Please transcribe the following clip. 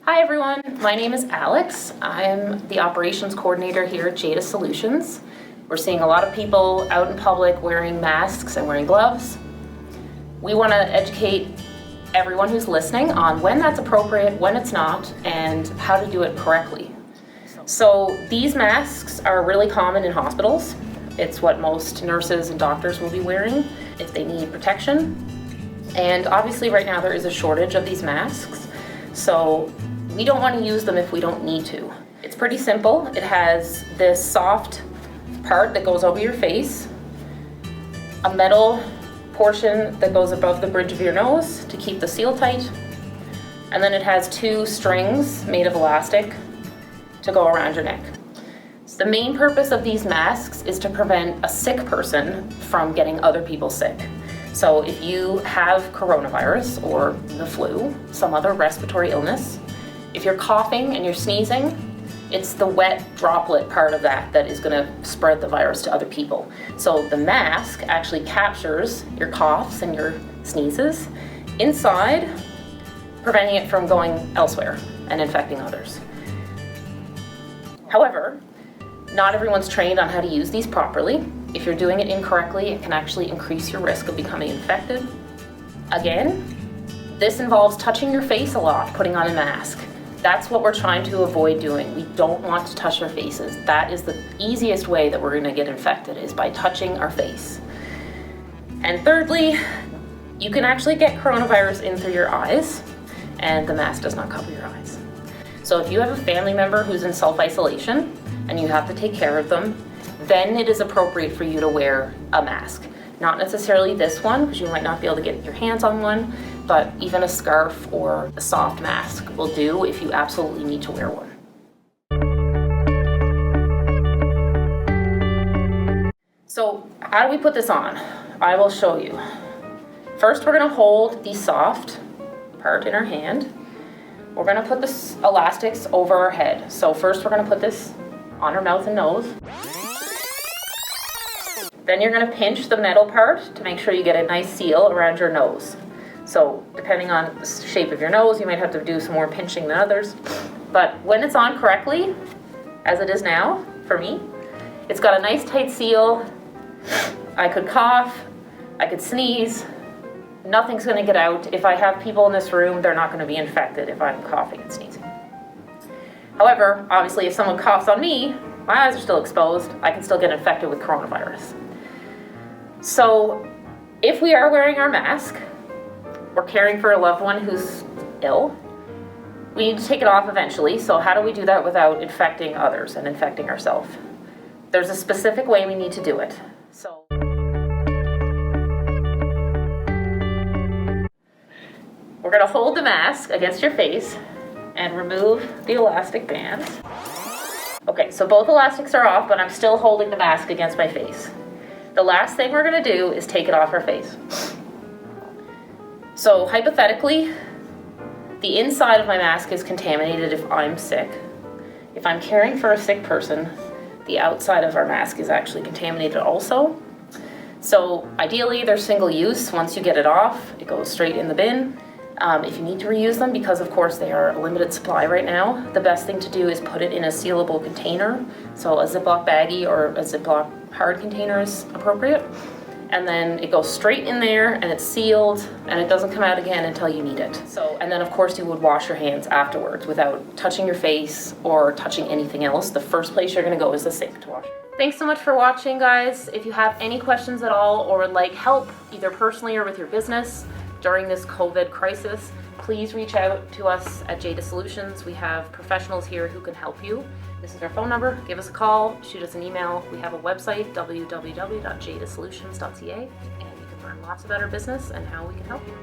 Hi everyone, my name is Alex. I'm the operations coordinator here at JADA Solutions. We're seeing a lot of people out in public wearing masks and wearing gloves. We want to educate everyone who's listening on when that's appropriate, when it's not, and how to do it correctly. So these masks are really common in hospitals. It's what most nurses and doctors will be wearing if they need protection. And obviously right now there is a shortage of these masks, so we don't want to use them if we don't need to. It's pretty simple. It has this soft part that goes over your face, a metal portion that goes above the bridge of your nose to keep the seal tight, and then it has two strings made of elastic to go around your neck. So the main purpose of these masks is to prevent a sick person from getting other people sick. So if you have coronavirus or the flu, some other respiratory illness, if you're coughing and you're sneezing, it's the wet droplet part of that is going to spread the virus to other people. So the mask actually captures your coughs and your sneezes inside, preventing it from going elsewhere and infecting others. However, not everyone's trained on how to use these properly. If you're doing it incorrectly, it can actually increase your risk of becoming infected. Again, this involves touching your face a lot, putting on a mask. That's what we're trying to avoid doing. We don't want to touch our faces. That is the easiest way that we're going to get infected, is by touching our face. And thirdly, you can actually get coronavirus in through your eyes, and the mask does not cover your eyes. So if you have a family member who's in self-isolation and you have to take care of them, then it is appropriate for you to wear a mask. Not necessarily this one, because you might not be able to get your hands on one, but even a scarf or a soft mask will do if you absolutely need to wear one. So how do we put this on? I will show you. First, we're going to hold the soft part in our hand. We're going to put the elastics over our head. So first we're going to put this on our mouth and nose. Then you're going to pinch the metal part to make sure you get a nice seal around your nose. So depending on the shape of your nose, you might have to do some more pinching than others. But when it's on correctly, as it is now for me, it's got a nice tight seal. I could cough, I could sneeze, nothing's going to get out. If I have people in this room, they're not going to be infected if I'm coughing and sneezing. However, obviously if someone coughs on me, my eyes are still exposed, I can still get infected with coronavirus. So if we are wearing our mask, we're caring for a loved one who's ill, we need to take it off eventually. So how do we do that without infecting others and infecting ourselves? There's a specific way we need to do it. So we're going to hold the mask against your face and remove the elastic bands. Okay, so both elastics are off, but I'm still holding the mask against my face. The last thing we're going to do is take it off our face. So hypothetically, the inside of my mask is contaminated if I'm sick. If I'm caring for a sick person, the outside of our mask is actually contaminated also. So ideally, they're single use. Once you get it off, it goes straight in the bin. If you need to reuse them, because of course they are a limited supply right now, the best thing to do is put it in a sealable container. So a Ziploc baggie or a Ziploc hard container is appropriate. And then it goes straight in there and it's sealed and it doesn't come out again until you need it. So, and then of course you would wash your hands afterwards without touching your face or touching anything else. The first place you're gonna go is the sink to wash. Thanks so much for watching, guys. If you have any questions at all or would like help, either personally or with your business during this COVID crisis, please reach out to us at JADA Solutions. We have professionals here who can help you. This is our phone number. Give us a call, shoot us an email. We have a website, www.jadasolutions.ca, and you can learn lots about our business and how we can help you.